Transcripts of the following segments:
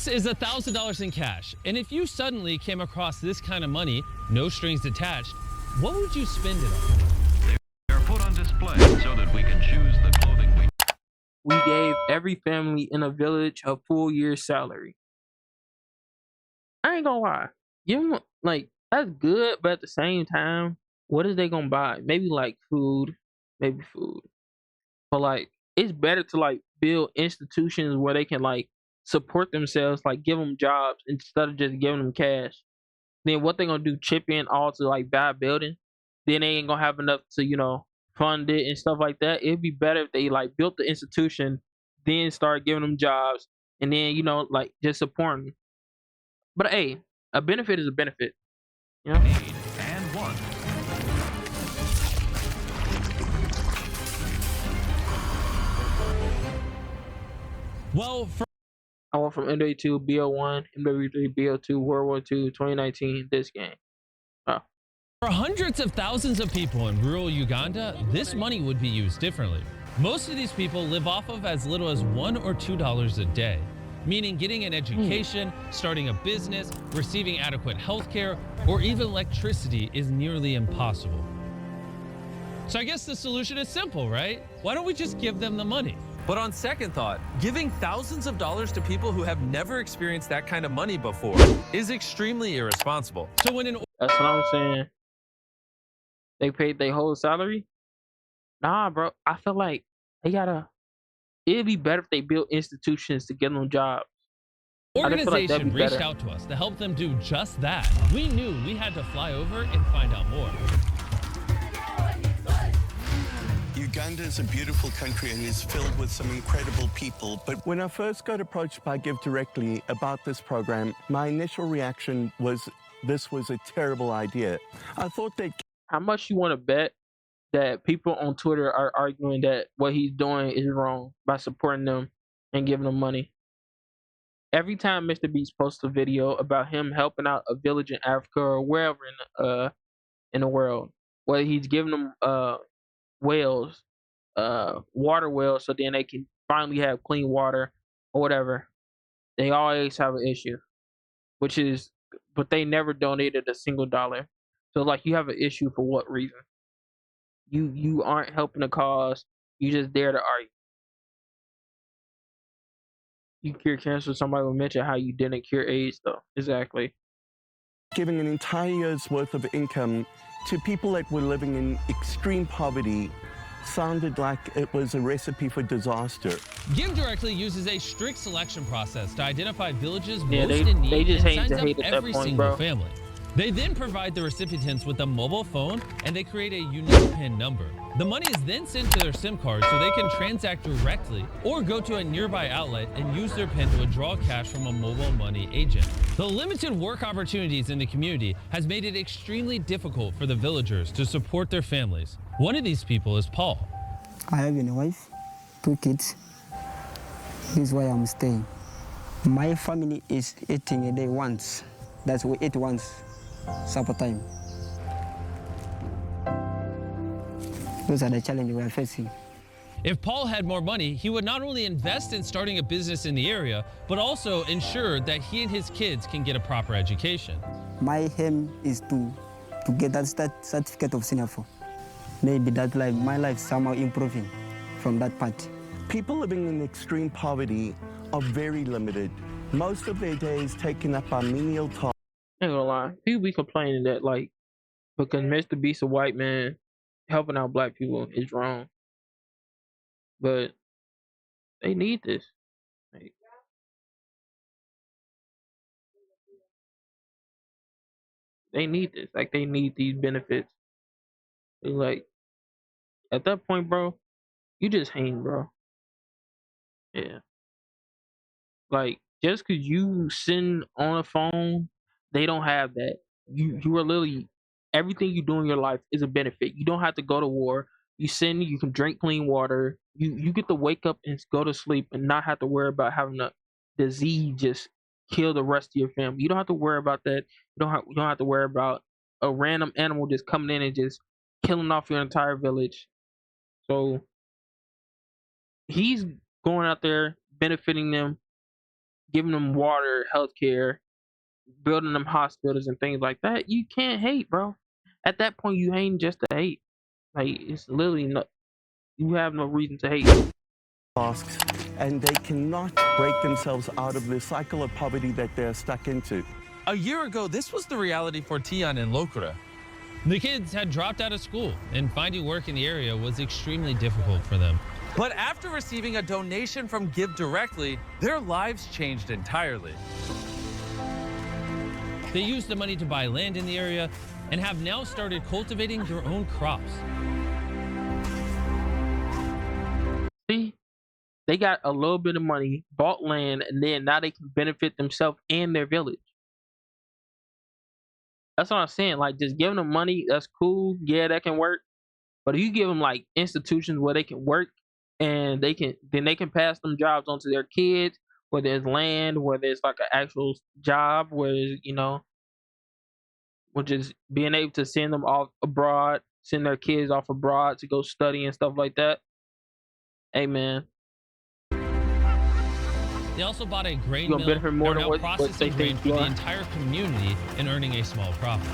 This is $1,000 in cash. And if you suddenly came across this kind of money, no strings attached, what would you spend it on? They're put on display so that we can choose the clothing We gave every family in a village a full year's salary. I ain't gonna lie. Give them, like, that's good, but at the same time, what is they gonna buy? Maybe like food, maybe food. But like, it's better to like build institutions where they can like support themselves, like give them jobs instead of just giving them cash. Then what they gonna do? Chip in all to like buy a building? Then they ain't gonna have enough to fund it and stuff like that. It'd be better if they like built the institution, then start giving them jobs, and then like just supporting them. But hey, a benefit is a benefit. You know. need and want. Well, I went from MW2 BO1, MW3 BO2, World War II, 2019, this game. Oh. for hundreds of thousands of people in rural Uganda, this money would be used differently. Most of these people live off of as little as $1 or $2 a day, meaning getting an education, starting a business, receiving adequate health care, or even electricity is nearly impossible. So I guess the solution is simple, right? Why don't we just give them the money? But on second thought, giving thousands of dollars to people who have never experienced that kind of money before is extremely irresponsible. So when That's what I'm saying. They paid their whole salary? Nah, bro. I feel like it'd be better if they built institutions to get them jobs. organization reached out to us to help them do just that, we knew we had to fly over and find out more. Uganda is a beautiful country and is filled with some incredible people. But when I first got approached by GiveDirectly about this program, my initial reaction was this was a terrible idea. I thought that... How much you want to bet that people on Twitter are arguing that what he's doing is wrong by supporting them and giving them money? Every time Mr. Beast posts a video about him helping out a village in Africa or wherever in the world, whether he's giving them wells, water wells, so then they can finally have clean water or whatever, they always have an issue, but they never donated a single dollar. So like, you have an issue for what reason? You aren't helping the cause. You just there to argue. You cure cancer, somebody will mention how you didn't cure AIDS, though. Exactly. Giving an entire year's worth of income to people that were living in extreme poverty sounded like it was a recipe for disaster. GiveDirectly uses a strict selection process to identify villages Yeah, most in need they just and hate signs to up hate at that every point, single bro. family. They then provide the recipients with a mobile phone and they create a unique PIN number. The money is then sent to their SIM card so they can transact directly or go to a nearby outlet and use their PIN to withdraw cash from a mobile money agent. The limited work opportunities in the community has made it extremely difficult for the villagers to support their families. One of these people is Paul. I have a wife, 2 kids. This is why I'm staying. My family is eating a day once. That's we eat once, supper time. Those are the challenges we are facing. If Paul had more money, he would not only invest in starting a business in the area, but also ensure that he and his kids can get a proper education. My aim is to get that certificate of senior 4. Maybe that my life somehow improving from that part. People living in extreme poverty are very limited. Most of their day is taken up by menial tasks. I ain't gonna lie. People be complaining that, like, because Mr. Beast a white man, helping out black people is wrong. But they need this. Like, they need this. Like, they need these benefits. Like, at that point, bro, you just hang, bro. Yeah. Like, just because you sitting on a phone, they don't have that. You are literally, everything you do in your life is a benefit. You don't have to go to war. You can drink clean water. You get to wake up and go to sleep and not have to worry about having a disease just kill the rest of your family. You don't have to worry about that. You don't have to worry about a random animal just coming in and just killing off your entire village. So he's going out there benefiting them, giving them water, healthcare, building them hospitals and things like that, you can't hate, bro. At that point, you ain't just to hate. Like, it's literally no, you have no reason to hate. Tasks, and they cannot break themselves out of the cycle of poverty that they're stuck into. A year ago, this was the reality for Tian and Lokura. The kids had dropped out of school, and finding work in the area was extremely difficult for them. But after receiving a donation from GiveDirectly, their lives changed entirely. They used the money to buy land in the area and have now started cultivating their own crops. See, they got a little bit of money, bought land, and then now they can benefit themselves and their village. That's what I'm saying. Like, just giving them money, that's cool. Yeah, that can work. But if you give them like institutions where they can work and they can pass them jobs on to their kids, whether it's land, whether it's like an actual job, where which is being able to send them off abroad, send their kids off abroad to go study and stuff like that. Hey, man. They also bought a grain You're mill. gonna benefit more They're than now what processing they grain think for you the are. entire community and earning a small profit.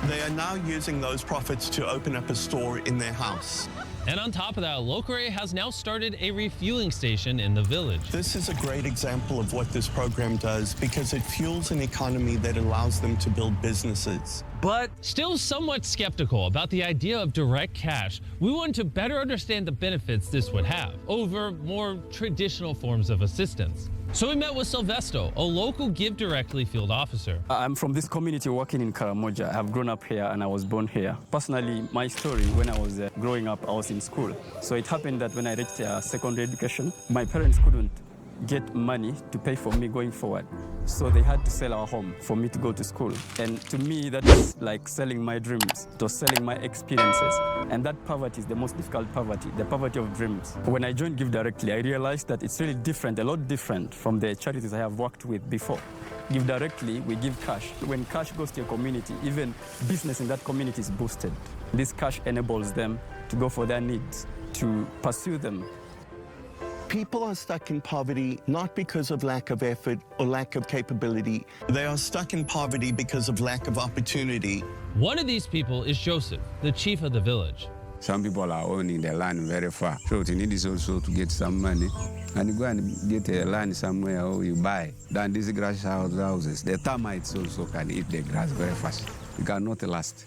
They are now using those profits to open up a store in their house. And on top of that, Lokure has now started a refueling station in the village. This is a great example of what this program does because it fuels an economy that allows them to build businesses. But Still somewhat skeptical about the idea of direct cash, we want to better understand the benefits this would have over more traditional forms of assistance. So we met with Silvesto, a local GiveDirectly field officer. I'm from this community working in Karamoja. I've grown up here and I was born here. Personally, my story, when I was growing up, I was in school. So it happened that when I reached secondary education, my parents couldn't get money to pay for me going forward. So they had to sell our home for me to go to school. And to me, that is like selling my dreams, to selling my experiences. And that poverty is the most difficult poverty, the poverty of dreams. When I joined GiveDirectly, I realized that it's really different, a lot different from the charities I have worked with before. GiveDirectly, we give cash. When cash goes to a community, even business in that community is boosted. This cash enables them to go for their needs, to pursue them. People are stuck in poverty not because of lack of effort or lack of capability. They are stuck in poverty because of lack of opportunity. One of these people is Joseph, the chief of the village. Some people are owning the land very far. So what you need is also to get some money and you go and get a land somewhere or you buy. Then these grass houses, the termites also can eat the grass very fast. You cannot last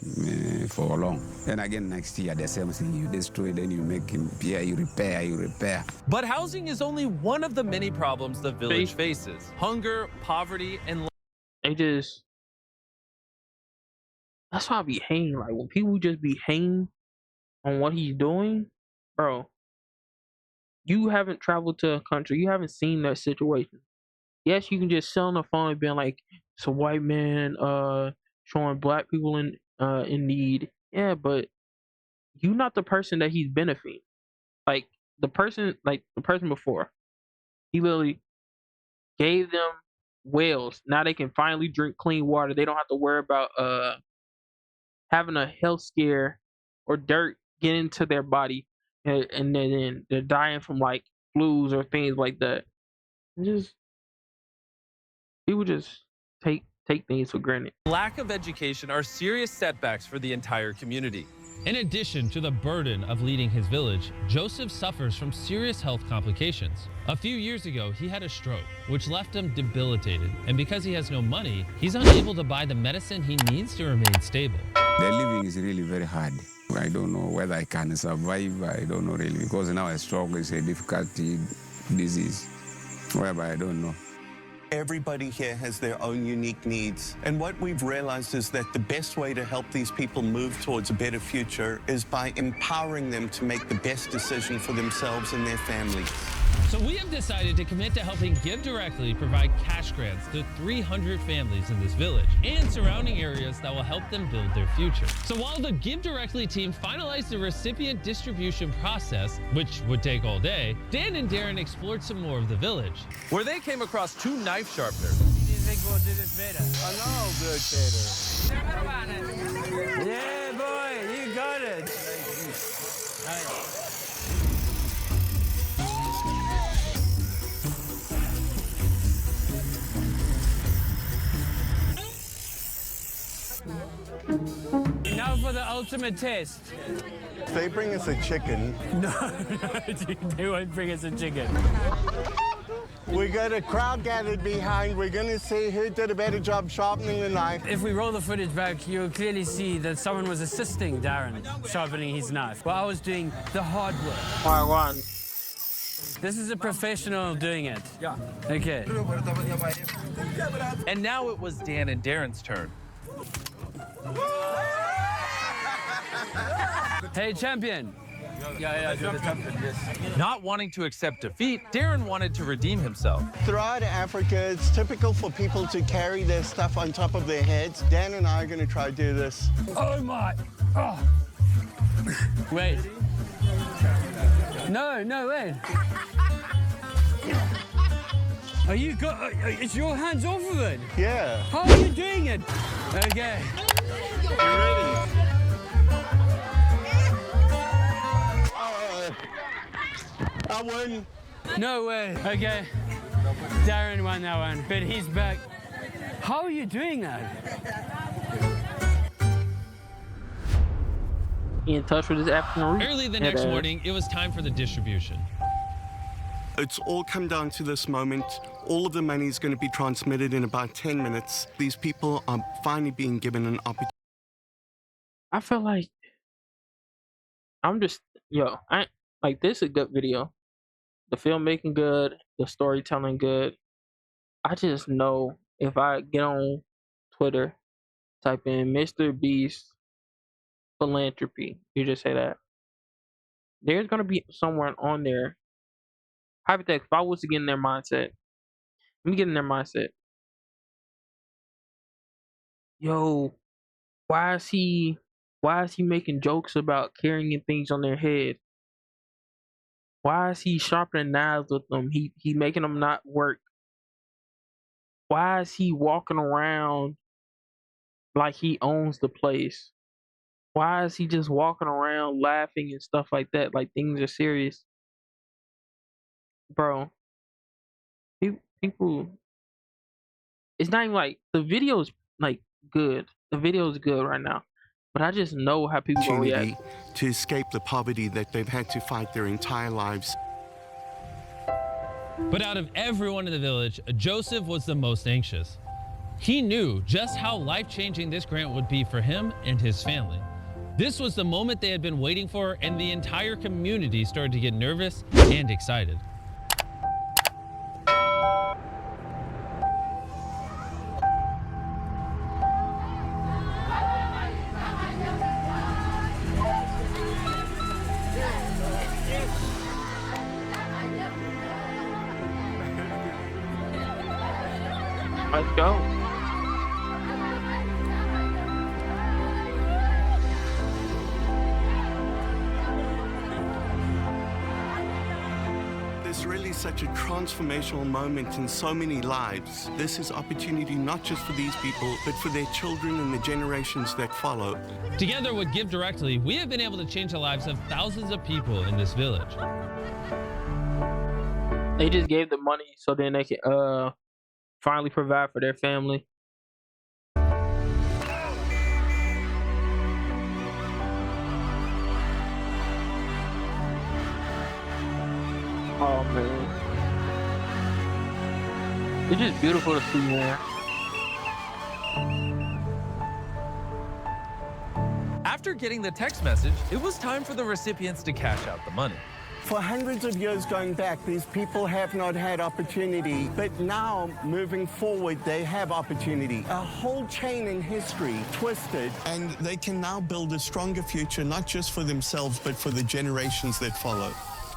for long. And again, next year, the same thing. You destroy, then you make repair, you repair. But housing is only one of the many problems the village faces. Hunger, poverty, and That's why I be hating. Like, when people just be hating on what he's doing, bro, you haven't traveled to a country. You haven't seen that situation. Yes, you can just sit on the phone and be like, it's a white man, showing black people in need. Yeah, but you're not the person that he's benefiting. Like the person before, he literally gave them wells. Now they can finally drink clean water. They don't have to worry about having a health scare or dirt get into their body, and then they're dying from like flus or things like that. People just take things for granted. lack of education are serious setbacks for the entire community. In addition to the burden of leading his village, Joseph suffers from serious health complications. A few years ago, he had a stroke, which left him debilitated. And because he has no money, he's unable to buy the medicine he needs to remain stable. The living is really very hard. I don't know whether I can survive. I don't know really, because now a stroke is a difficult disease, whereby I don't know. Everybody here has their own unique needs. And what we've realized is that the best way to help these people move towards a better future is by empowering them to make the best decision for themselves and their families. So we have decided to commit to helping GiveDirectly provide cash grants to 300 families in this village and surrounding areas that will help them build their future. So while the GiveDirectly team finalized the recipient distribution process, which would take all day, Dan and Darren explored some more of the village, where they came across 2 knife sharpeners. Yeah, boy, you got it. now for the ultimate test. They bring us a chicken. No, they won't bring us a chicken. We got a crowd gathered behind. We're going to see who did a better job sharpening the knife. If we roll the footage back, you'll clearly see that someone was assisting Darren sharpening his knife while I was doing the hard work. All right, one. This is a professional doing it. Yeah. Okay. And now it was Dan and Darren's turn. Hey, champion. Not wanting to accept defeat, Darren wanted to redeem himself. Throughout Africa, it's typical for people to carry their stuff on top of their heads. Dan and I are going to try to do this. Oh, my. Oh. Wait. No, wait. Are you is your hands off of it? Yeah. How are you doing it? Okay. You ready? I win. No way. Okay. Darren won that one, but he's back. How are you doing that? In touch with his afternoon. Early the next morning, it was time for the distribution. It's all come down to this moment. All of the money is going to be transmitted in about 10 minutes. These people are finally being given an opportunity. I feel like this is a good video. The filmmaking good, the storytelling good. I just know if I get on Twitter, type in Mr. Beast philanthropy, you just say that, there's gonna be someone on there. Hypothetically, if I was to get in their mindset, let me get in their mindset. Yo, why is he making jokes about carrying things on their head? Why is he sharpening knives with them? He making them not work. Why is he walking around like he owns the place? Why is he just walking around laughing and stuff like that, like things are serious? Bro, people, it's not even like the video's like good. The video's good right now, but I just know how people will react. To escape the poverty that they've had to fight their entire lives. But out of everyone in the village, Joseph was the most anxious. He knew just how life-changing this grant would be for him and his family. This was the moment they had been waiting for, and the entire community started to get nervous and excited. Let's go. There's really such a transformational moment in so many lives. This is opportunity not just for these people, but for their children and the generations that follow. Together with GiveDirectly, we have been able to change the lives of thousands of people in this village. They just gave the money so then they can finally provide for their family. Oh man, it's just beautiful to see, man. After getting the text message, it was time for the recipients to cash out the money. For hundreds of years going back, these people have not had opportunity, but now, moving forward, they have opportunity. A whole chain in history twisted, and they can now build a stronger future, not just for themselves, but for the generations that follow.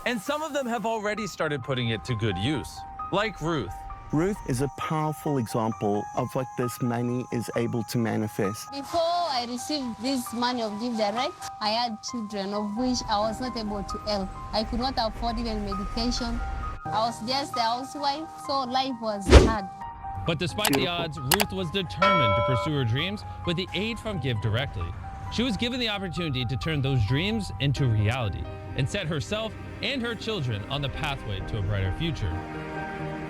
And some of them have already started putting it to good use, like Ruth. Ruth is a powerful example of what this money is able to manifest. Before I received this money of GiveDirect, I had children of which I was not able to help. I could not afford even medication. I was just a housewife, so life was hard. But despite the odds, Ruth was determined to pursue her dreams with the aid from GiveDirectly. She was given the opportunity to turn those dreams into reality and set herself and her children on the pathway to a brighter future.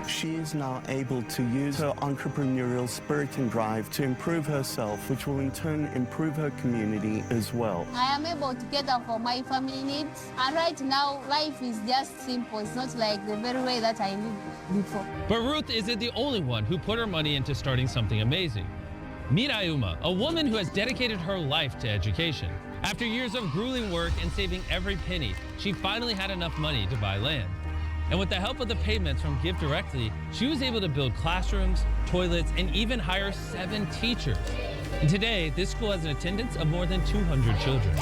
She is now able to use her entrepreneurial spirit and drive to improve herself, which will in turn improve her community as well. I am able to cater for my family needs. And right now, life is just simple. It's not like the very way that I lived before. But Ruth isn't the only one who put her money into starting something amazing. Meet Ayuma, a woman who has dedicated her life to education. After years of grueling work and saving every penny, she finally had enough money to buy land. And with the help of the payments from GiveDirectly, she was able to build classrooms, toilets, and even hire 7 teachers. And today, this school has an attendance of more than 200 children.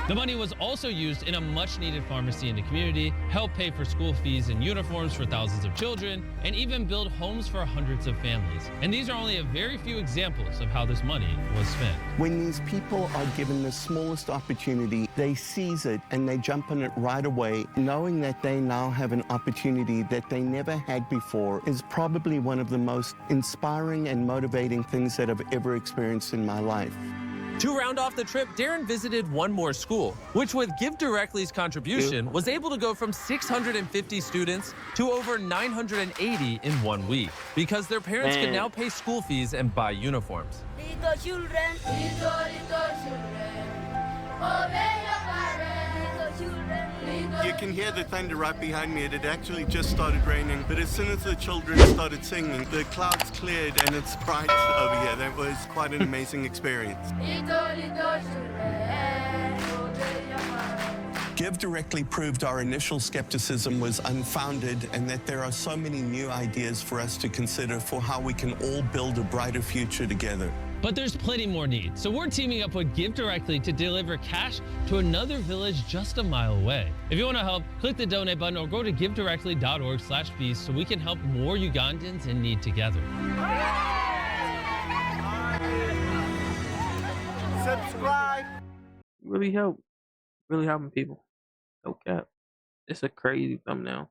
The money was also used in a much-needed pharmacy in the community, help pay for school fees and uniforms for thousands of children, and even build homes for hundreds of families. And these are only a very few examples of how this money was spent. When these people are given the smallest opportunity, they seize it and they jump on it right away, knowing that they now have an opportunity that they never had before is probably one of the most inspiring and motivating things that I've ever experienced in my life. To round off the trip, Darren visited one more school, which with GiveDirectly's contribution was able to go from 650 students to over 980 in 1 week because their parents could now pay school fees and buy uniforms. Little children, little children, obey your parents, little children. You can hear the thunder right behind me. It had actually just started raining, but as soon as the children started singing, the clouds cleared and it's bright over here. That was quite an amazing experience. GiveDirectly proved our initial skepticism was unfounded and that there are so many new ideas for us to consider for how we can all build a brighter future together. But there's plenty more need, so we're teaming up with GiveDirectly to deliver cash to another village just a mile away. If you want to help, click the donate button or go to givedirectly.org/peace so we can help more Ugandans in need together. Subscribe. Really helping people. No cap. It's a crazy thumbnail.